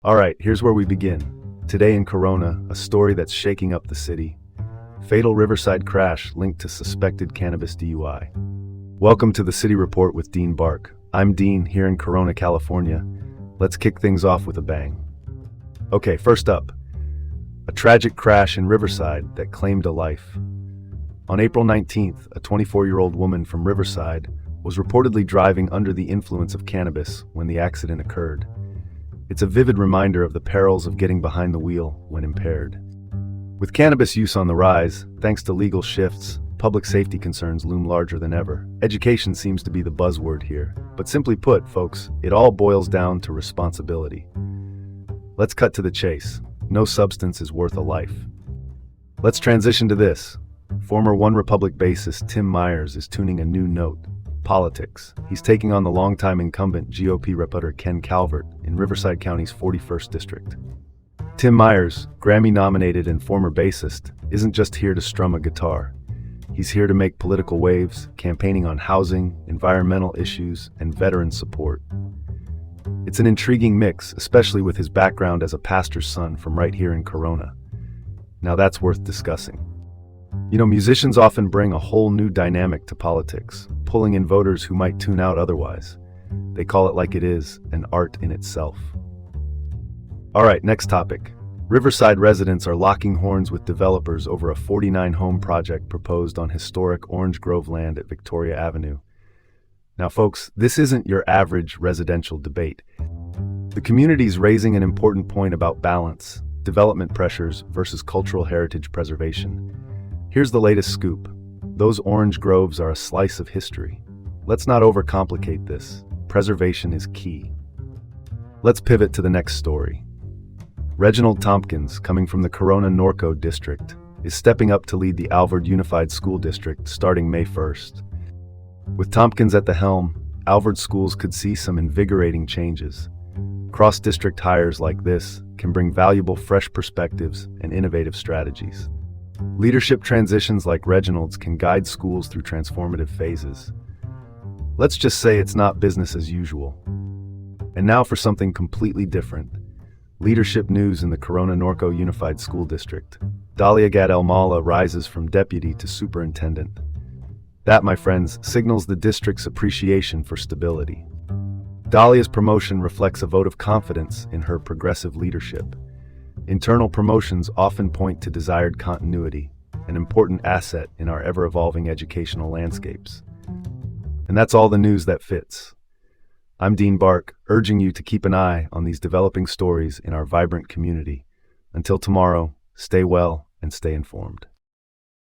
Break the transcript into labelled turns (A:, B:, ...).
A: All right, here's where we begin. Today in Corona, a story that's shaking up the city. Fatal Riverside crash linked to suspected cannabis DUI. Welcome to the City Report with Dean Bark. I'm Dean, here in Corona, California. Let's kick things off with a bang. Okay, first up, a tragic crash in Riverside that claimed a life. On April 19th, a 24-year-old woman from Riverside was reportedly driving under the influence of cannabis when the accident occurred. It's a vivid reminder of the perils of getting behind the wheel when impaired. With cannabis use on the rise, thanks to legal shifts, public safety concerns loom larger than ever. Education seems to be the buzzword here. But simply put, folks, it all boils down to responsibility. Let's cut to the chase. No substance is worth a life. Let's transition to this. Former One Republic bassist Tim Myers is tuning a new note. Politics. He's taking on the longtime incumbent GOP Reputer Ken Calvert in Riverside County's 41st District. Tim Myers, Grammy-nominated and former bassist, isn't just here to strum a guitar. He's here to make political waves, campaigning on housing, environmental issues, and veteran support. It's an intriguing mix, especially with his background as a pastor's son from right here in Corona. Now that's worth discussing. You know, musicians often bring a whole new dynamic to politics, pulling in voters who might tune out otherwise. They call it like it is, an art in itself. All right, next topic. Riverside residents are locking horns with developers over a 49-home project proposed on historic Orange Grove land at Victoria Avenue. Now, folks, this isn't your average residential debate. The community's raising an important point about balance, development pressures versus cultural heritage preservation. Here's the latest scoop. Those orange groves are a slice of history. Let's not overcomplicate this. Preservation is key. Let's pivot to the next story. Reginald Tompkins, coming from the Corona Norco district, is stepping up to lead the Alvord Unified School District starting May 1st. With Tompkins at the helm, Alvord schools could see some invigorating changes. Cross-district hires like this can bring valuable fresh perspectives and innovative strategies. Leadership transitions like Reginald's can guide schools through transformative phases. Let's just say it's not business as usual. And now for something completely different. Leadership news in the Corona Norco Unified School District. Dalia Gad-El-Mala rises from deputy to superintendent. That, my friends, signals the district's appreciation for stability. Dalia's promotion reflects a vote of confidence in her progressive leadership. Internal promotions often point to desired continuity, an important asset in our ever-evolving educational landscapes. And that's all the news that fits. I'm Dean Bark, urging you to keep an eye on these developing stories in our vibrant community. Until tomorrow, stay well and stay informed.